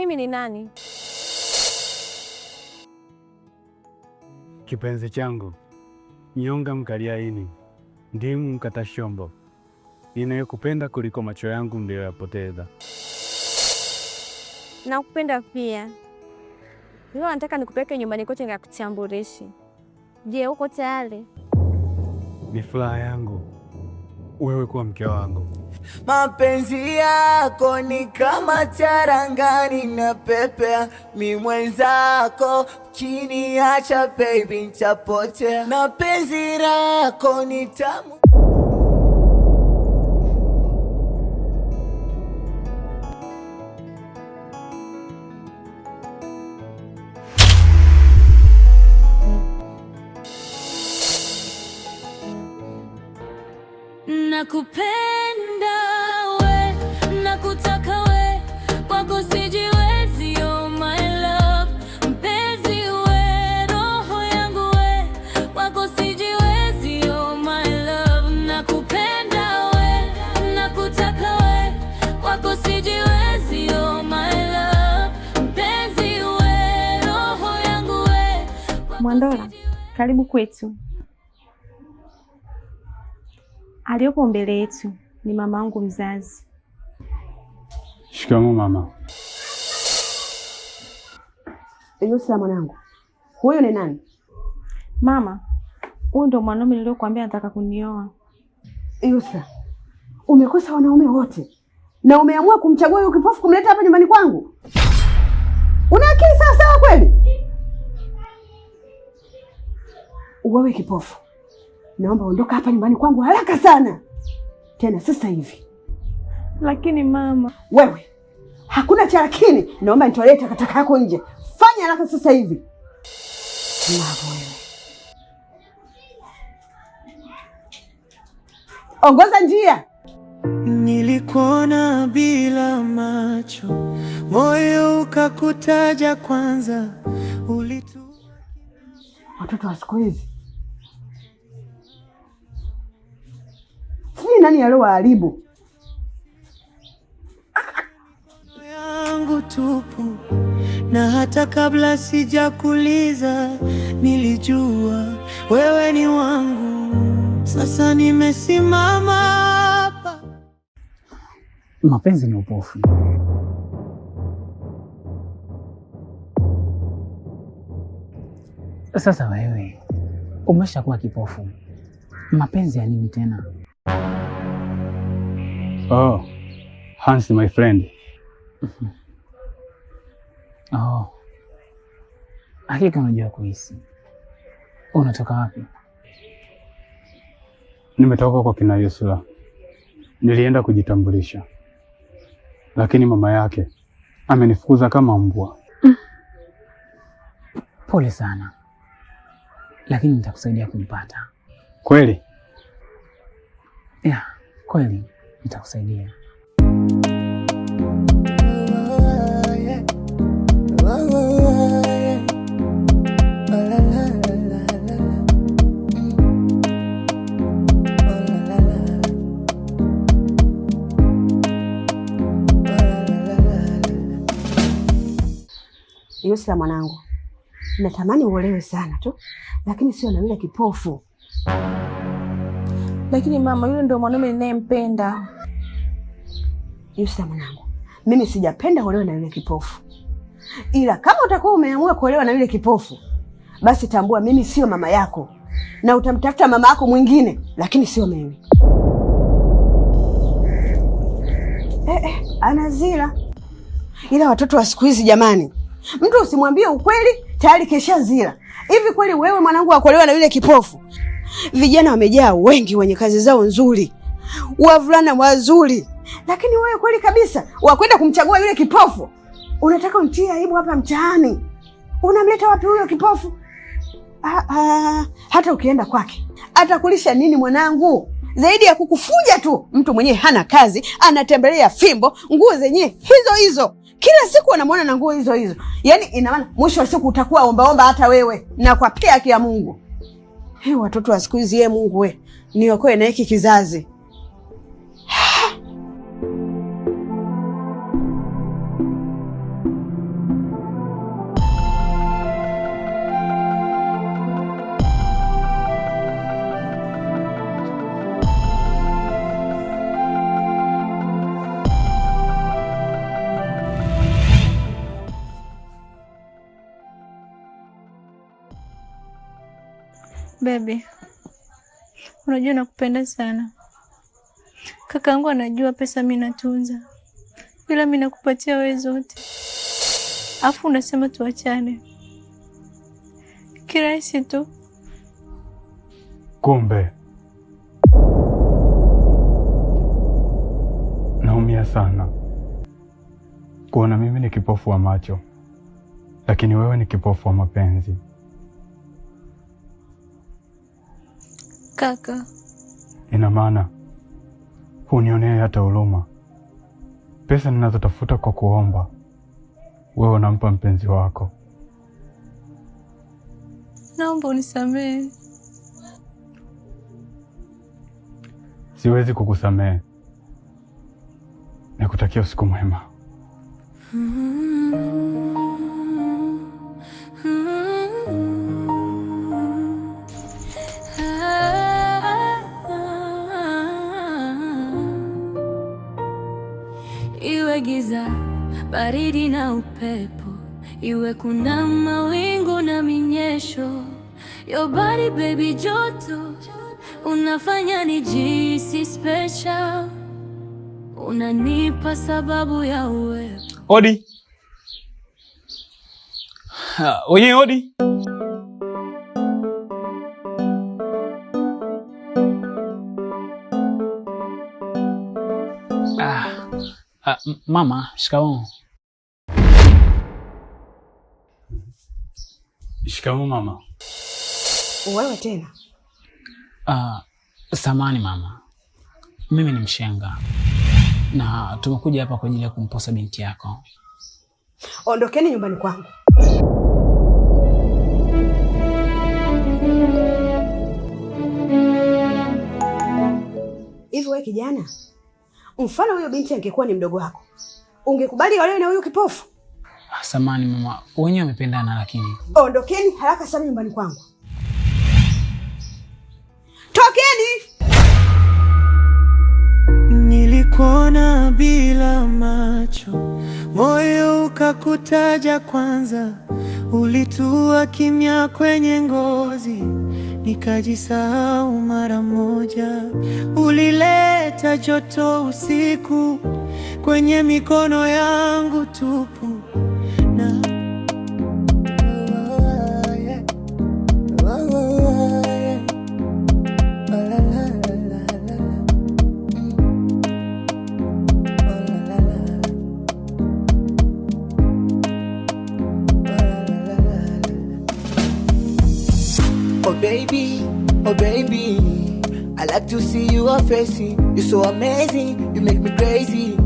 mimi ni nani? Kipenzi changu, nyonga mkaliaini, ndimu mkata shombo, ninayokupenda kuliko macho yangu niliyoyapoteza. Nakupenda pia. Leo nataka nikupeleke nyumbani kote nikakutambulishe. Je, uko tayari? Ni furaha yangu wewe kuwa mke wangu. Mapenzi yako ni kama charangani na pepea, mi mwenzako chini acha baby nitapotea, na penzi lako ni tamu. Nakupenda we, nakutaka we, kwako sijiwezi, oh my love. Mpenzi we, roho yangu we, kwako sijiwezi, oh my love. Nakupenda we, nakutaka we, kwako sijiwezi, oh my love. Mpenzi we, roho yangu we. Mwandola, karibu kwetu. Aliyopo mbele yetu ni mama yangu mzazi. Shikamoo mama. Yusra mwanangu, huyu ni nani? Mama, huyu ndo mwanaume niliyokuambia nataka kunioa. Yusra, umekosa wanaume wote na umeamua kumchagua huyu kipofu kumleta hapa nyumbani kwangu? Una akili sawa sawa kweli? Wewe kipofu, naomba ondoka hapa nyumbani kwangu haraka sana, tena sasa hivi. Lakini mama... Wewe, hakuna cha lakini. Naomba nitolee takataka yako nje. Fanya haraka sasa hivi. Wewe, ongoza njia. Nilikuona bila macho, moyo ukakutaja kwanza. Watoto wa siku hizi, sijui nani aliyowaharibu. Yangu tupu, na hata kabla sijakuuliza nilijua wewe ni wangu. Sasa nimesimama hapa. Mapenzi ni upofu. Sasa wewe umeshakuwa kipofu, mapenzi ya nini tena? Oh, Hans my friend. Oh, hakika unajua kuhisi. Unatoka wapi? Nimetoka kwa kina Yusra. Nilienda kujitambulisha, lakini mama yake amenifukuza kama mbwa. Pole sana, lakini nitakusaidia kumpata. Kweli? Ya, kweli nitakusaidia. Yusra mwanangu, natamani uolewe sana tu, lakini sio na yule kipofu. Lakini mama, yule ndio mwanaume ninayempenda. Yusra mwanangu, mimi sijapenda uolewe na yule kipofu. Ila kama utakuwa umeamua kuolewa na yule kipofu, basi tambua mimi sio mama yako, na utamtafuta mama yako mwingine, lakini sio mimi. Anazila. Ila watoto wa siku hizi jamani, mtu usimwambie ukweli tayari kesha zila. Hivi kweli wewe mwanangu wakuolewa na yule kipofu? Vijana wamejaa wengi wenye kazi zao nzuri, wavulana wazuri, lakini wewe kweli kabisa wakwenda kumchagua yule kipofu? Unataka umtie aibu hapa mtaani? Unamleta wapi huyo kipofu? Hata ukienda kwake atakulisha nini mwanangu, zaidi ya kukufuja tu? Mtu mwenyewe hana kazi, anatembelea fimbo, nguo zenyewe hizo hizo, kila siku unamwona na nguo hizo hizo. Yaani ina maana mwisho wa siku utakuwa ombaomba hata wewe, na kwa pia haki ya Mungu. Watoto wa siku hizi, Mungu we, niokoe na hiki kizazi. Baby, unajua nakupenda sana. Kakaangu anajua pesa mimi natunza, ila mimi nakupatia wewe zote. Afu unasema tuachane kirahisi tu. Kumbe naumia sana kuona mimi ni kipofu wa macho, lakini wewe ni kipofu wa mapenzi. Kaka, ina maana hunionee hata huruma? Pesa ninazotafuta kwa kuomba, wewe unampa mpenzi wako. naomba unisamehe. Siwezi kukusamehe. Nikutakia usiku mwema. Iwe giza, baridi na upepo, iwe kuna mawingu na minyesho, your body baby joto, unafanya nijihisi special, unanipa sababu ya uwepo. Odi. Oye, odi. Mama, shikamoo. Shikamoo mama. Wewe tena? Samahani mama, mimi ni mshenga na tumekuja hapa kwa ajili ya kumposa binti yako. Ondokeni nyumbani kwangu. Hivi wewe kijana, mfano huyo binti angekuwa ni mdogo wako, ungekubali olewe na huyo kipofu? Samahani mama, wenyewe wamependana lakini. Ondokeni haraka sana nyumbani kwangu. Tokeni! Nilikuona bila macho, moyo ukakutaja kwanza, ulitua kimya kwenye ngozi, nikajisahau mara moja. Ulileta joto usiku kwenye mikono yangu tupu na oh baby, I like to see you are facing. You're so amazing, you make me crazy.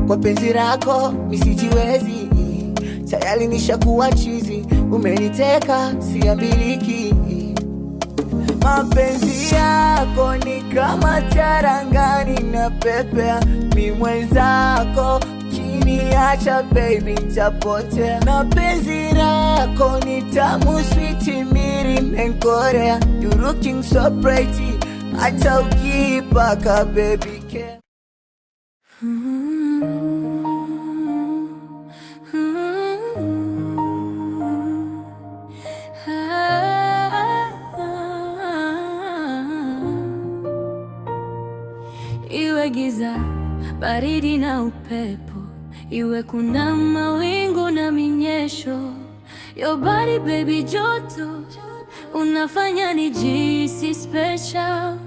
Kwa penzi lako misijiwezi, tayari nishakuwa chizi, umeniteka siambiliki. Mapenzi yako ni kama tarangani na pepea, mi mwenzako kiniacha baby nitapotea. Na penzi lako ni tamu sweet miri menkorea, you looking so pretty, hata ukipaka baby care. Iwe giza, baridi na upepo, iwe kuna mawingu na minyesho, your body baby joto, unafanya nijihisi special,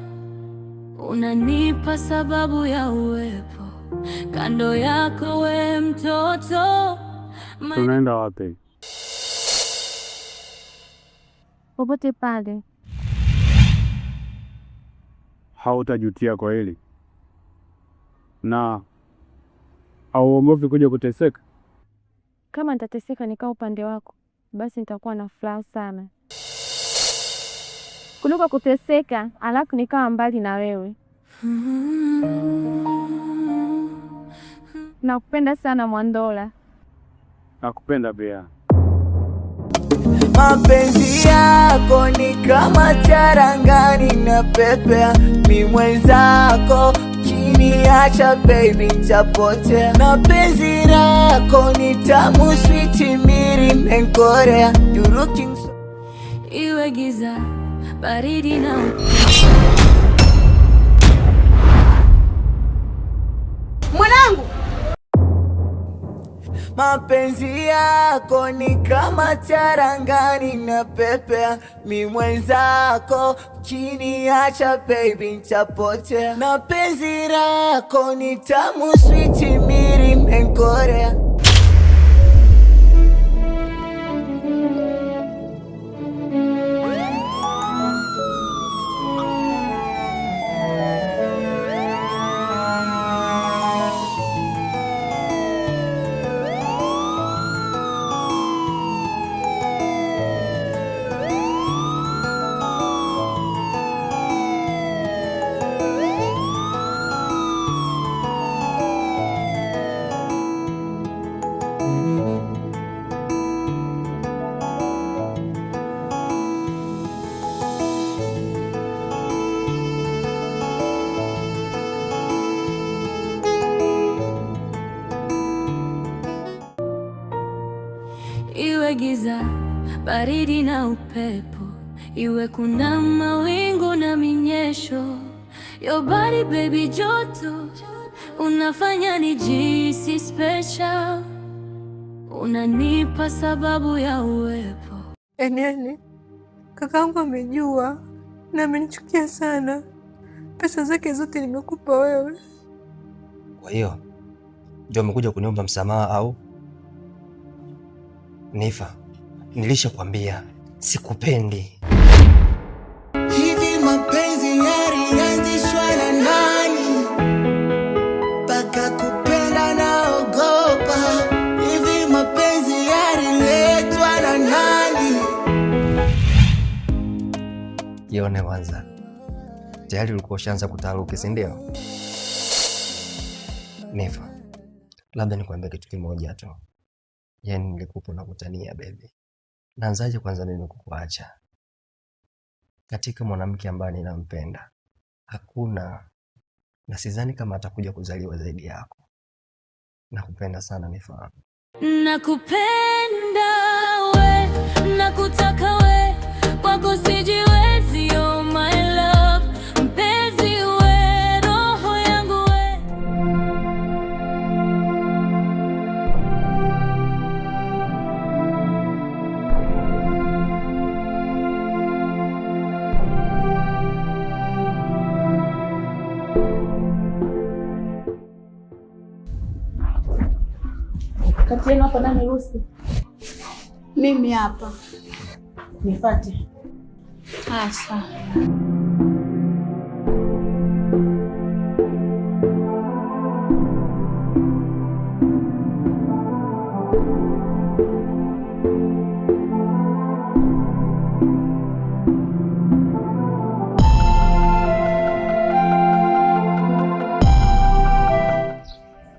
unanipa sababu ya uwepo kando yako we mtoto. Tunaenda wapi? Popote pale. Hautajutia kwa hili na hauogopi kuja kuteseka? Kama nitateseka nikaa upande wako, basi nitakuwa na furaha sana kuliko kuteseka alafu nikawa mbali na wewe. Nakupenda sana Mwandola. Nakupenda pia. Mapenzi yako ni kama tarangani na pepea, mi mwenzako kiniacha baby nitapotea. Na penzi lako ni tamu sweet miri menkorea, you looking so. iwe giza baridi na mwanangu. Mapenzi yako ni kama charangani na pepea, mi mwenzako ukiniacha baby nitapotea, na penzi lako ni tamu sweet miri menkorea. iwe giza baridi na upepo, iwe kuna mawingu na minyesho. Your body baby joto, unafanya nijihisi special, unanipa sababu ya uwepo. Yani kakaangu amejua na amenichukia sana. Pesa zake zote nimekupa wewe. Kwa hiyo ndio umekuja kuniomba msamaha au? Nifa, nilishakwambia sikupendi. Hivi mapenzi yalianzishwa na nani? Paka kupenda naogopa. Hivi mapenzi yaliletwa na nani? Jione kwanza. Tayari ulikuwa ushaanza kutaharuki, si ndio? Nifa, labda nikwambie kitu kimoja tu. Yani nilikupa na kutania baby. Naanzaje kwanza mimi kukuacha? Katika mwanamke ambaye ninampenda hakuna, na sidhani kama atakuja kuzaliwa zaidi yako. Nakupenda sana Nifa. Nakupenda we, nakutaka we, kwako sijiwezi, oh my love. Mpenzi we, roho yangu we. Kati yenu hapa nani Lucy? Mimi hapa. Nifuate. Sawa.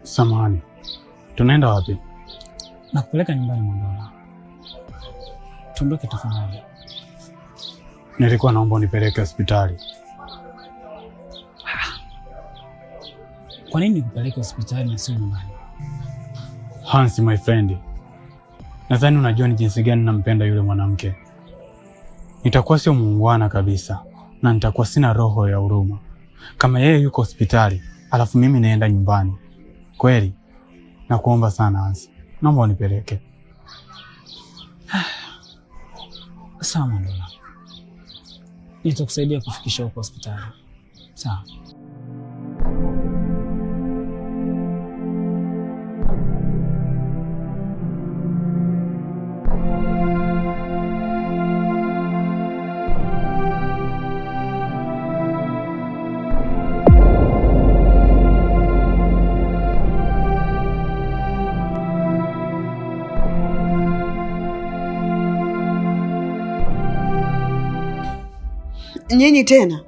Samahani, tunaenda wapi? Nakupeleka nyumbani Mondola. Tuondoke tafadhali. Nilikuwa naomba unipeleke hospitali. Kwa nini nikupeleke hospitali na sio nyumbani? Hans, my friend, nadhani unajua ni jinsi gani nampenda yule mwanamke. Nitakuwa sio muungwana kabisa na nitakuwa sina roho ya huruma kama yeye yuko hospitali alafu mimi naenda nyumbani. Kweli nakuomba sana Hans, naomba unipeleke. Sawa Mondola, nitakusaidia kufikisha huko hospitali. Sawa. Nyinyi tena?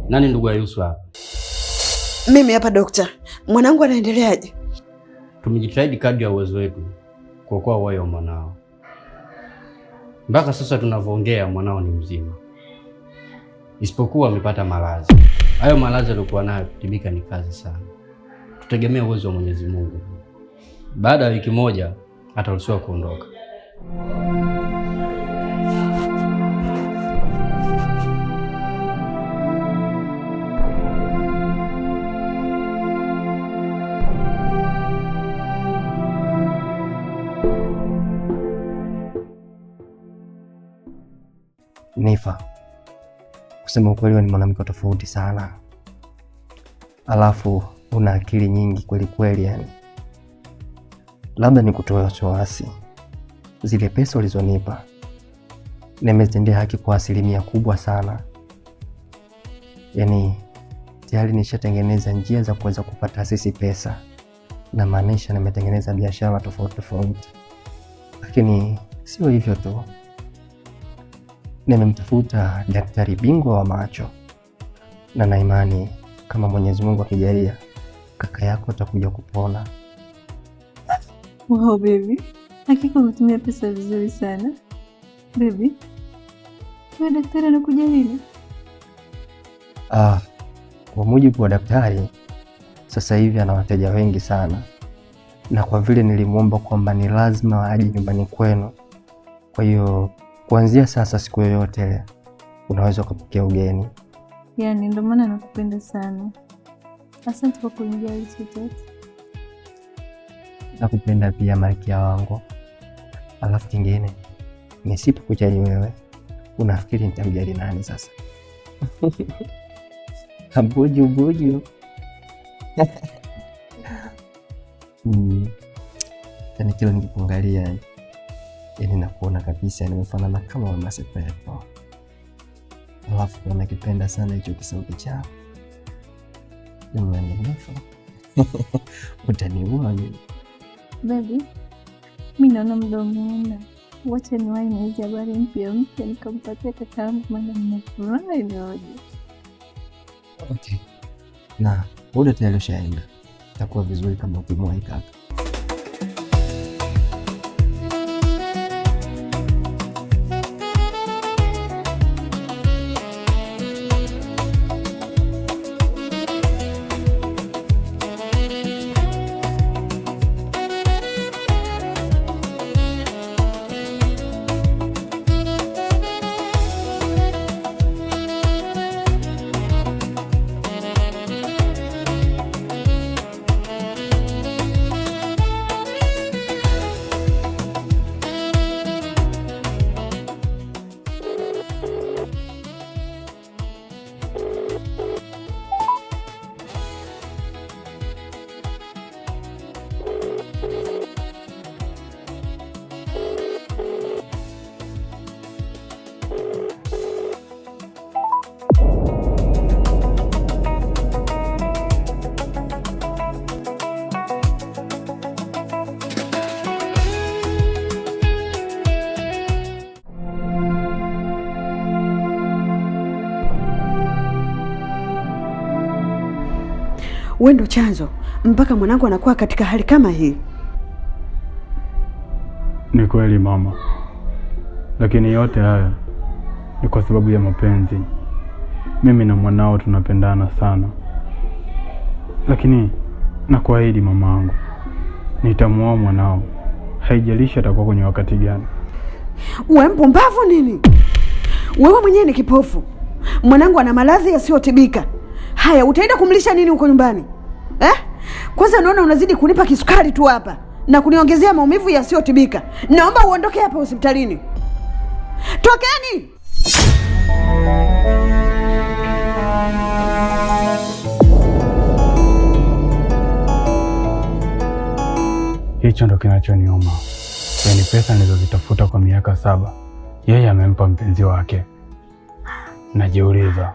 Nani ndugu ya Yusuf hapa? Mimi hapa dokta. Mwanangu anaendeleaje? Tumejitahidi kadri ya uwezo wetu kuokoa uhai wa mwanao. Mpaka sasa tunavyoongea mwanao ni mzima, isipokuwa amepata maradhi. Hayo maradhi alikuwa nayo kutibika ni kazi sana. Tutegemea uwezo wa Mwenyezi Mungu. Baada ya wiki moja ataruhusiwa kuondoka. Nifa, kusema ukweli ni mwanamke tofauti sana, alafu una akili nyingi kweli kweli. Yani labda nikutoe wasiwasi, zile pesa ulizonipa nimezitendea haki kwa 1% kubwa sana. Yani tayari nishatengeneza njia za kuweza kupata sisi pesa, na maanisha nimetengeneza biashara tofauti tofauti. Lakini sio hivyo tu, nimemtafuta daktari bingwa wa macho, na na imani kama Mwenyezi Mungu akijalia, kaka yako atakuja kupona. Wow baby, hakika umetumia pesa vizuri sana baby. Kwa daktari anakuja lini? Kwa mujibu wa daktari, sasa hivi ana wateja wengi sana, na kwa vile nilimwomba kwamba ni lazima aje nyumbani kwenu, kwa hiyo kuanzia sasa siku yoyote unaweza kupokea ugeni. Yani ndio maana nakupenda sana. Asante kwa kunijali chochote. Nakupenda pia malkia wangu. Alafu kingine, nisipokujali wewe, unafikiri nitamjali nani sasa? Buju. Yani kila nikikuangalia yani nakuona kabisa nimefanana kama Mama Sepetu. Alafu nakipenda sana hicho kisauti chako. Nimeangalia. Utaniua mimi. Baby, mimi naona muda umeenda. Wacha niwahi na hizi habari mpya nikampatia kaka yangu, maana nimefurahi leo. Okay. Na muda tayari ushaenda. Itakuwa vizuri kama ukimwahi kaka. Wewe ndo chanzo mpaka mwanangu anakuwa katika hali kama hii. Ni kweli mama, lakini yote haya ni kwa sababu ya mapenzi. Mimi na mwanao tunapendana sana, lakini nakuahidi mamangu, nitamuoa mwanao, haijalishi atakuwa kwenye wakati gani. Wewe mpumbavu nini? Wewe mwenyewe ni kipofu. Mwanangu ana maradhi yasiyotibika. Haya, utaenda kumlisha nini huko nyumbani? Kwanza naona unazidi kunipa kisukari tu hapa na kuniongezea maumivu yasiyotibika. Naomba uondoke hapa hospitalini. Tokeni! Hicho ndo kinachoniuma. Yaani pesa nilizozitafuta kwa miaka 7, yeye amempa mpenzi wake. Najiuliza,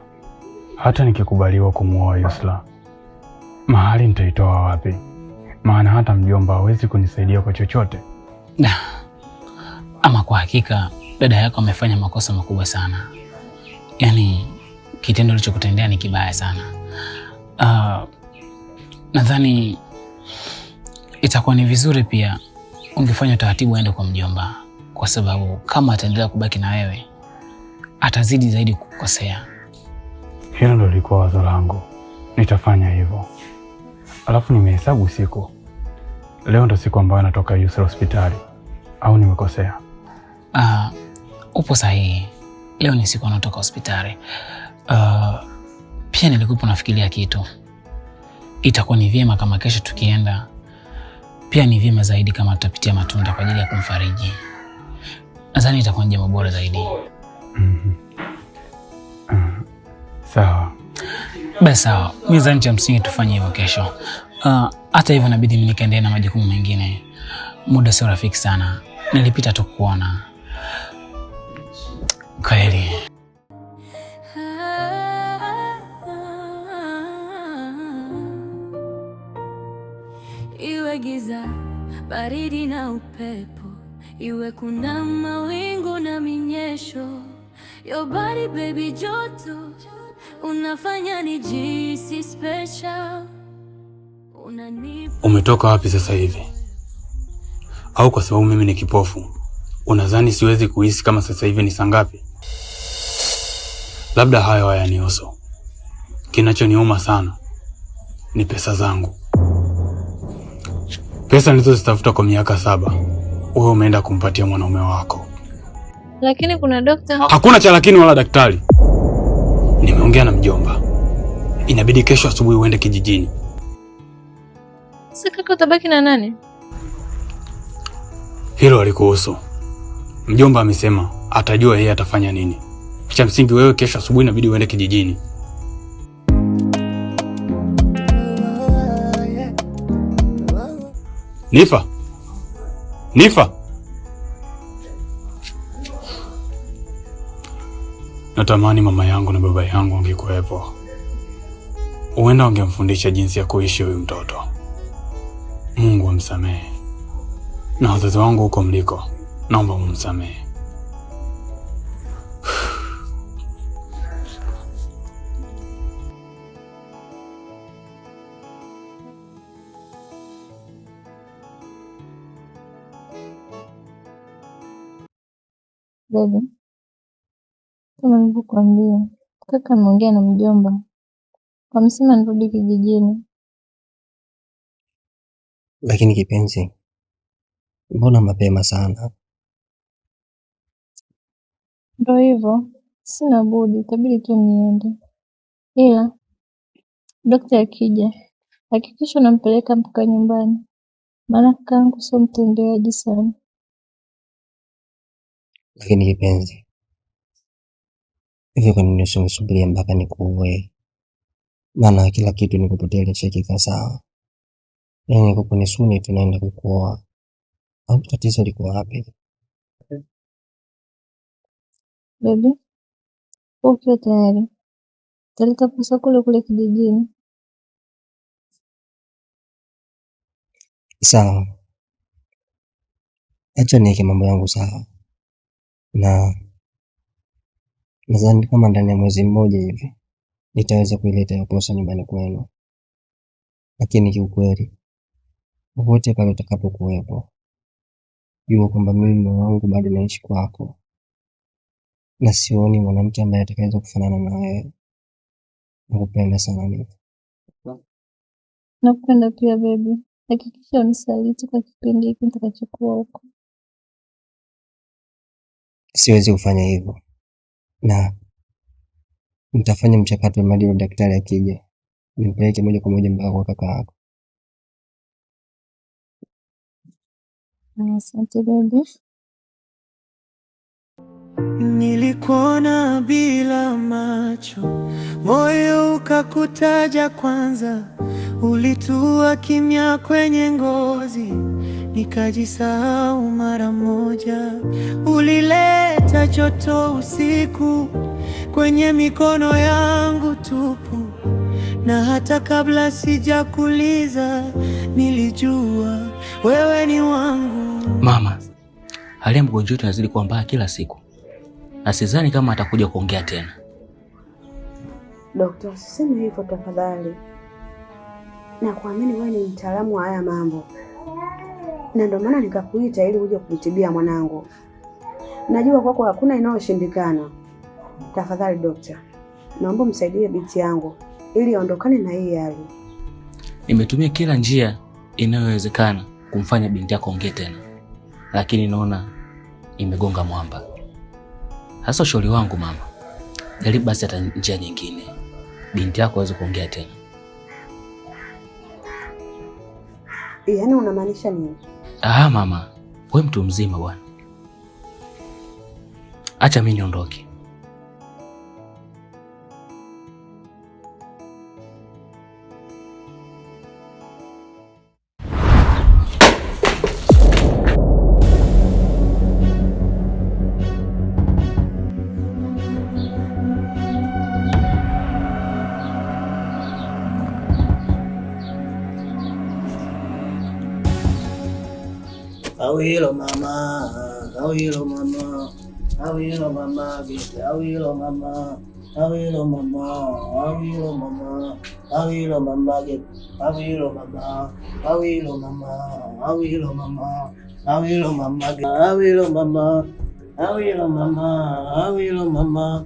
hata nikikubaliwa kumuoa Yusra, mahali nitaitoa wapi? Maana hata mjomba hawezi kunisaidia kwa chochote. Ama kwa hakika dada yako amefanya makosa makubwa sana. Yaani kitendo alichokutendea ni kibaya sana. Nadhani itakuwa ni vizuri pia ungefanya taratibu aende kwa mjomba, kwa sababu kama ataendelea kubaki na wewe atazidi zaidi kukosea. Hilo ndo lilikuwa wazo langu. Nitafanya hivyo. Alafu nimehesabu siku. Leo ndo siku ambayo anatoka Yusra hospitali. au nimekosea? Upo sahihi. Leo ni siku anatoka hospitali. Pia nilikuwa nafikiria kitu. Itakuwa ni vyema kama kesho tukienda, pia ni vyema zaidi kama tutapitia Matunda kwa ajili ya kumfariji. Nadhani itakuwa jambo bora zaidi. Sawa. Basi sawa. Mimi cha msingi tufanye hivyo kesho. Hata hivyo inabidi mimi nikaendelee na majukumu mengine. Muda sio rafiki sana. Nilipita tu kuona. Kweli. Iwe giza, baridi na upepo, iwe kuna mawingu na minyesho, your body baby joto, unafanya nijihisi special. Umetoka wapi sasa hivi? Au kwa sababu mimi ni kipofu unadhani siwezi kuhisi kama sasa hivi ni saa ngapi? Labda hayo hayanihusu. Kinachoniuma sana ni pesa zangu. Pesa nilizozitafuta kwa miaka 7, wewe umeenda kumpatia mwanaume wako. Lakini kuna daktari. Hakuna cha lakini wala daktari. Nimeongea na mjomba. Inabidi kesho asubuhi uende kijijini. Sasa kaka utabaki na nani? Hilo alikuhusu. Mjomba amesema atajua yeye atafanya nini. Cha msingi wewe kesho asubuhi inabidi uende kijijini. Nifa. Natamani mama yangu na baba yangu wangekuwepo. Huenda wangemfundisha jinsi ya kuishi huyu mtoto. Mungu amsamehe. Na wazazi wangu huko mliko, naomba mumsamehe. Bebe, kama nilivyokuambia, kaka ameongea na mjomba. Wamesema nirudi kijijini. Lakini kipenzi, mbona mapema sana? Ndio hivyo, sina budi, itabidi tu niende. Ila daktari akija, hakikisha unampeleka mpaka nyumbani. Maana kakaangu sio mtendeaji sana. Lakini kipenzi, hivyo kwa nini usimsubiria mpaka nikuoe? Maana kila kitu nikupotea cheki sawa. Yaani kukunisuni tunaenda kukuoa. Au tatizo liko wapi? Bebe, ukiwa tayari, talika pesa kule kijijini. Sawa. Acha niweke mambo yangu sawa. Na nadhani kama ndani ya mwezi mmoja hivi nitaweza kuileta hiyo pesa nyumbani kwenu. Lakini kiukweli, popote pale utakapokuwepo, jua kwamba mimi moyo wangu bado naishi kwako. Na sioni mwanamke ambaye atakayeweza kufanana na wewe. Nakupenda sana mimi. Nakupenda pia baby. Hakikisha unisaliti kwa kipindi hiki nitakachokuwa huko. Siwezi kufanya hivyo. Na nitafanya mchakato mradi wa daktari akija nimpeleke moja kwa moja mpaka kwa kaka yako. Asante baby. Nilikuona bila macho, moyo ukakutaja kwanza, ulitua kimya kwenye ngozi, nikajisahau mara moja. Ulileta joto usiku kwenye mikono yangu tupu, na hata kabla sijakuuliza nilijua wewe ni wangu. Mama, hali ya mgonjwa wetu inazidi kuwa mbaya kila siku, na sidhani kama atakuja kuongea tena. Daktari, usiseme hivyo tafadhali. Na kuamini wewe ni mtaalamu wa haya mambo, na ndio maana nikakuita ili uje kumtibia mwanangu. Najua kwako hakuna inayoshindikana. Tafadhali daktari, naomba msaidie binti yangu ili aondokane na hii hali. Nimetumia kila njia inayowezekana kumfanya binti yako ongee tena, lakini naona imegonga mwamba. Sasa ushauri wangu mama, jaribu basi hata njia nyingine, binti yako aweze kuongea tena. Yaani unamaanisha nini? Mama, wewe mtu mzima bwana. Acha mimi niondoke. Awilo mama, awilo mama, awilo mama, awilo mama, awilo mama, awilo mama, awilo mama, awilo mama, awilo mama, awilo mama, awilo mama, awilo mama, awilo mama, awilo mama.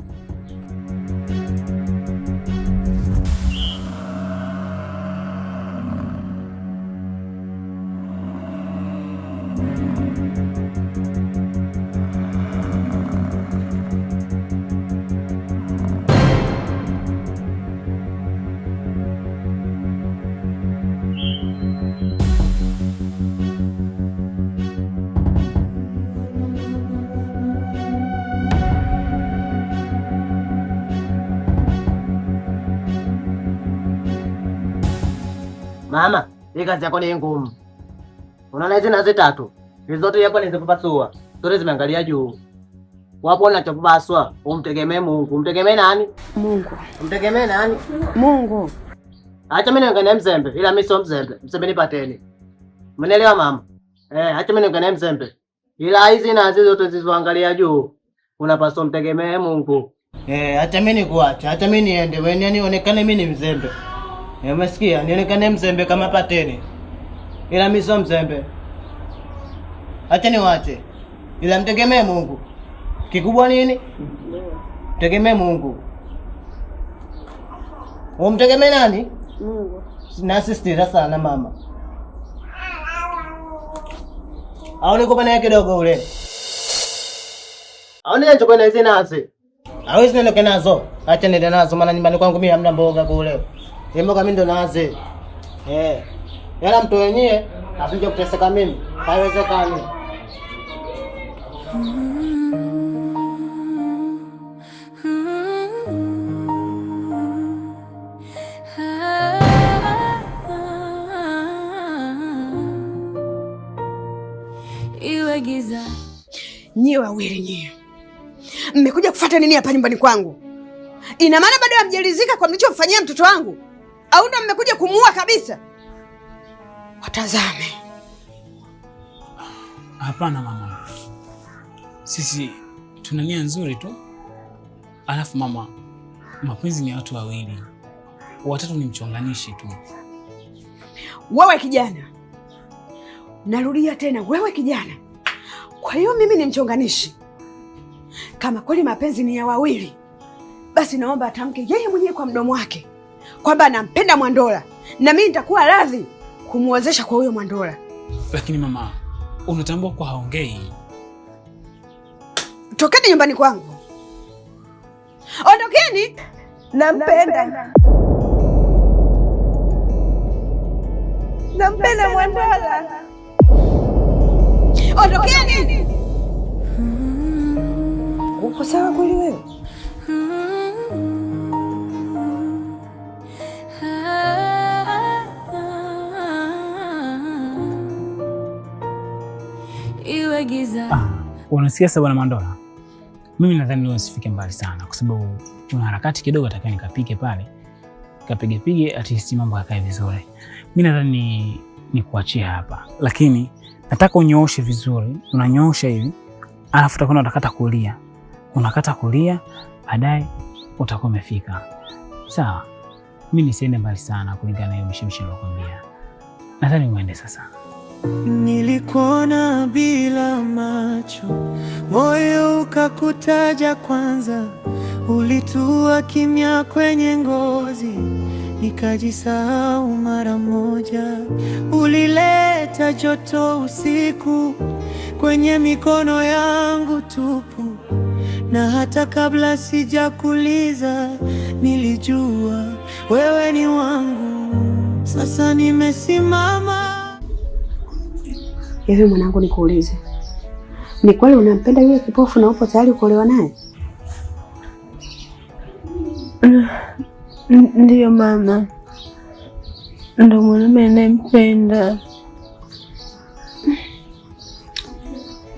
Mama, hii kazi yako ni ngumu. Unaona hizi nazi tatu. Hizo zote hapa nizikupasua. Zote zimeangalia juu. Wapo unachopaswa, umtegemee Mungu. Umtegemee nani? Mungu. Umtegemee nani? Mungu. Acha mimi niongee mzembe, ila mimi sio mzembe. Mzembe nipateni. Umeelewa mama? Acha mimi niongee mzembe. Ila hizi nazi zote zilizoangalia juu. Unapaswa umtegemee Mungu. Acha mimi nikuache. Acha mimi niende. Wewe nionekane mimi ni mzembe. Umesikia? Nionekane mzembe kama pateni. Ila mimi sio mzembe. Acha niwache. Ila mtegemee Mungu. Kikubwa nini? Mtegemee Mungu. Umtegemee nani? Mungu. Nasisitiza sana mama. Au nikupe naye kidogo ule. Au niachukue na hizi nazi. Au hizi niondoke nazo. Acha niende nazo maana nyumbani kwangu mimi hamna mboga kule. Mboga mimi ndo nazi. Yala mtu wenyewe asije kuteseka mimi. Haiwezekani. Iwe giza. Nyie wawili nyie. Mmekuja kufuata nini hapa nyumbani kwangu? Ina maana bado hamjalizika kwa mlichomfanyia mtoto wangu? Au ndo mmekuja kumuua kabisa? Watazame. Hapana mama. Sisi tuna nia nzuri tu. Alafu mama, mapenzi ni watu wawili. Watatu ni mchonganishi tu. Wewe kijana. Narudia tena, wewe kijana. Kwa hiyo mimi ni mchonganishi. Kama kweli mapenzi ni ya wawili, basi naomba atamke yeye mwenyewe kwa mdomo wake kwamba anampenda Mwandola, na mimi nitakuwa radhi kumwozesha kwa huyo Mwandola. Lakini mama, unatambua kwa haongei. Tokeni nyumbani kwangu. Ondokeni. Nampenda. Nampenda Mwandola. Ondokeni. Uko sawa kweli wewe? Iwe giza. Unasikia sasa bwana Mwandola? Mimi nadhani leo nisifike mbali sana kwa sababu kuna harakati kidogo nataka nikapike pale. Kapige at least mambo yakae vizuri. Mimi nadhani ni kuachia hapa. Lakini nataka unyooshe vizuri. Unanyoosha hivi. Alafu utakwenda utakata kulia. Unakata kulia, baadaye utakuwa umefika. Sawa? Mimi nisiende mbali sana kulingana na hiyo mishimshi niliyokuambia. Nadhani uende sasa. Nilikuona bila macho, moyo ukakutaja kwanza, ulitua kimya kwenye ngozi, nikajisahau mara moja. Ulileta joto usiku kwenye mikono yangu tupu, na hata kabla sijakuuliza nilijua wewe ni wangu. Sasa nimesimama. Hivi mwanangu, nikuulize, ni kweli unampenda yule kipofu na upo tayari kuolewa naye? Ndiyo mama, ndo mwanaume anayempenda.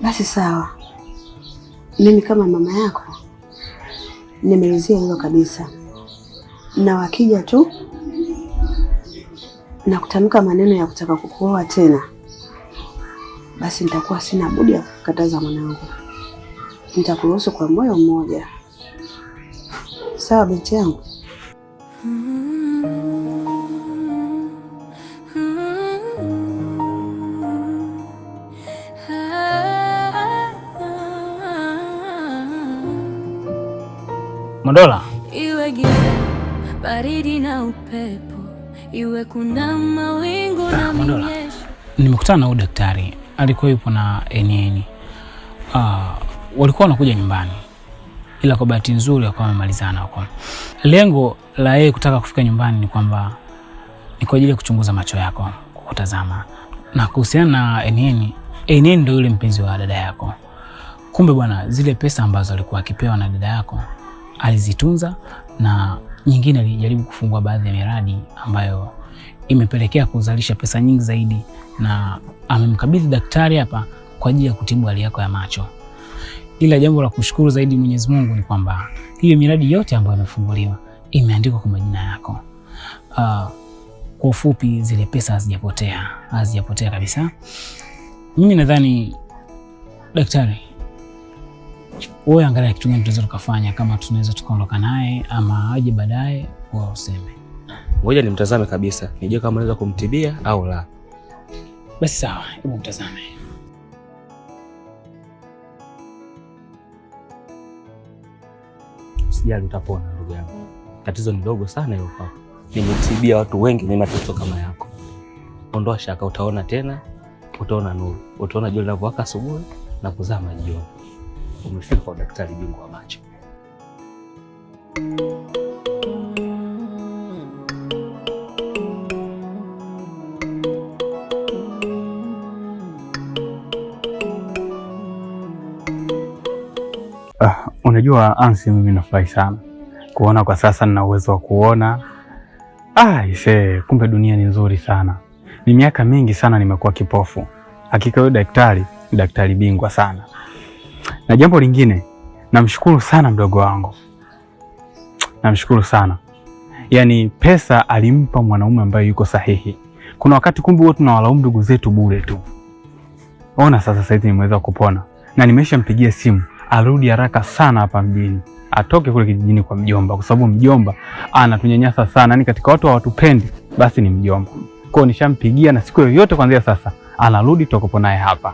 Basi sawa, mimi kama mama yako nimelizia hilo kabisa, na wakija tu na kutamka maneno ya kutaka kukuoa tena, basi nitakuwa sina budi ya kukataza mwanangu. Nitakuruhusu kwa moyo mmoja. Sawa binti yangu? Mondola, iwe giza, baridi na upepo, iwe kuna mawingu na minyesho. Nimekutana na huyu daktari, alikuwa yupo na Enieni. Walikuwa wanakuja nyumbani, ila kwa bahati nzuri wakawa wamemalizana huko. Lengo la yeye kutaka kufika nyumbani ni kwamba ni kwa ajili ya kuchunguza macho yako, kukutazama. Na kuhusiana na Enieni, Enieni ndio yule mpenzi wa dada yako. Kumbe bwana, zile pesa ambazo alikuwa akipewa na dada yako alizitunza, na nyingine alijaribu kufungua baadhi ya miradi ambayo imepelekea kuzalisha pesa nyingi zaidi, na amemkabidhi daktari hapa kwa ajili ya kutibu hali yako ya macho. Ila jambo la kushukuru zaidi Mwenyezi Mungu ni kwamba hiyo miradi yote ambayo imefunguliwa imeandikwa kwa majina yako. Kwa ufupi, zile pesa hazijapotea kabisa. Mimi nadhani daktari, wewe angalia kitu gani tunaweza tukafanya, kama tunaweza tukaondoka naye ama aje baadaye kwa useme. Ngoja nimtazame kabisa, nijue kama naweza kumtibia au la. Basi sawa, hebu mtazame. Sijali, utapona ndugu yangu. Tatizo ni dogo sana hilo kwako. Nimetibia watu wengi wenye matatizo kama yako. Ondoa shaka, utaona tena, utaona nuru. Utaona jua linapowaka asubuhi na kuzama jioni. Umefika kwa daktari bingwa wa macho. Unajua Ansi, mimi nafurahi sana kuona kwa sasa nina uwezo wa kuona. Kumbe dunia ni nzuri sana. Ni miaka mingi sana nimekuwa kipofu. Hakika huyo daktari ni daktari bingwa sana. Na jambo lingine, namshukuru sana mdogo wangu. Namshukuru sana. Yaani pesa alimpa mwanaume ambaye yuko sahihi. Kuna wakati kumbe wote tunawalaumu ndugu zetu bure tu. Ona sasa hivi nimeweza kupona na nimeshampigia simu arudi haraka sana hapa mjini. Atoke kule kijijini kwa mjomba, kwa sababu mjomba anatunyanyasa sana. Yaani katika watu hawatupendi basi ni mjomba. Kwa hiyo nishampigia na siku yoyote kuanzia sasa anarudi, tutakopo naye hapa.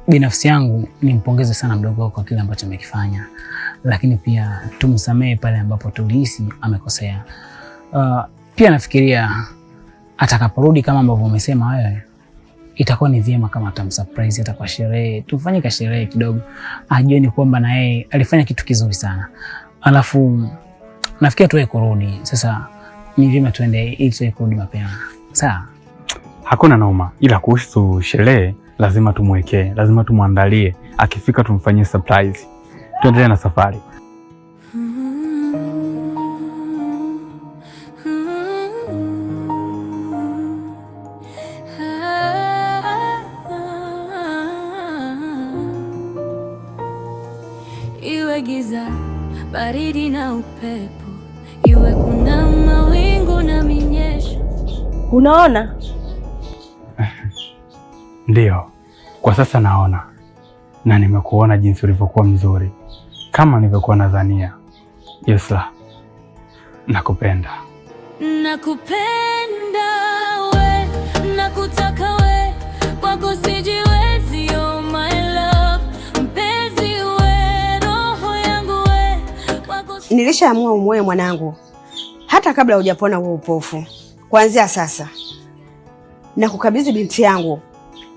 Binafsi yangu nimpongeze sana mdogo wako kwa kile ambacho amekifanya, lakini pia tumsamehe pale ambapo tulihisi amekosea. Pia nafikiria atakaporudi kama ambavyo umesema wewe, itakuwa ni vyema kama atamsurprise hata kwa sherehe. Tufanye sherehe kidogo, ajue ni kwamba na yeye alifanya kitu kizuri sana. Alafu nafikiria tuwe kurudi sasa, ni vyema tuende ili tuwe kurudi mapema. Sawa? Hakuna noma, ila kuhusu sherehe lazima tumwekee, lazima tumwandalie. Akifika tumfanyie surprise. Tuendelee na safari. Iwe giza, baridi na upepo, iwe kuna mawingu na minyesho. Unaona? Ndiyo, kwa sasa naona, na nimekuona jinsi ulivyokuwa mzuri kama nilivyokuwa nadhania. Yusra, nakupenda. Nakupenda we, nakutaka we, kwako sijiwezi, oh my love, mpenzi we, roho yangu we, kwako. Nilishaamua umwoe mwanangu hata kabla hujapona huo upofu. Kuanzia sasa nakukabidhi binti yangu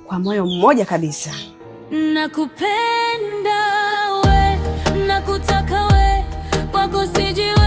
kwa moyo mmoja kabisa. Nakupenda we, nakutaka we, kwako sijiwe.